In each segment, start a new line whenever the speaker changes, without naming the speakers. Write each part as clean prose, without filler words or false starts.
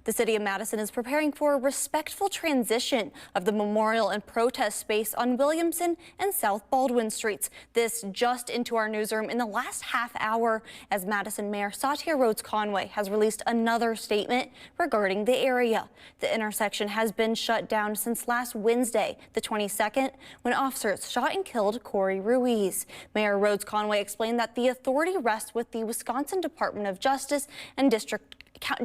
The city of Madison is preparing for a respectful transition of the memorial and protest space on Williamson and South Baldwin Streets. This just into our newsroom in the last half hour as Madison Mayor Satya Rhodes-Conway has released another statement regarding the area. The intersection has been shut down since last Wednesday, the 22nd, when officers shot and killed Corey Ruiz. Mayor Rhodes-Conway explained that the authority rests with the Wisconsin Department of Justice and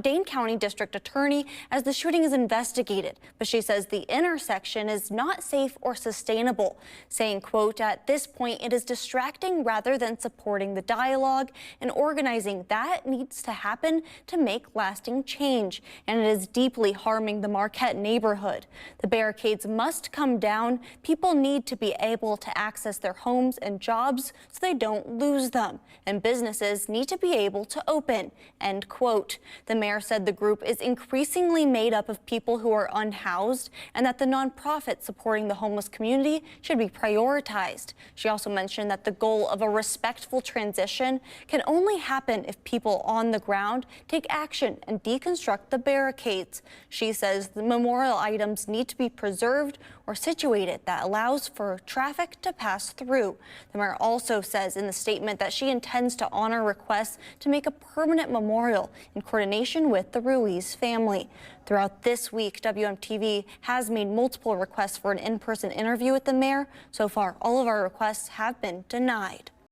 Dane County District Attorney as the shooting is investigated. But she says the intersection is not safe or sustainable, saying, quote, "At this point, it is distracting rather than supporting the dialogue and organizing that needs to happen to make lasting change. And it is deeply harming the Marquette neighborhood. The barricades must come down. People need to be able to access their homes and jobs so they don't lose them. And businesses need to be able to open," end quote. The mayor said the group is increasingly made up of people who are unhoused and that the nonprofit supporting the homeless community should be prioritized. She also mentioned that the goal of a respectful transition can only happen if people on the ground take action and deconstruct the barricades. She says the memorial items need to be preserved or situated that allows for traffic to pass through. The mayor also says in the statement that she intends to honor requests to make a permanent memorial in coordination with the Ruiz family. Throughout this week, WMTV has made multiple requests for an in-person interview with the mayor. So far, all of our requests have been denied.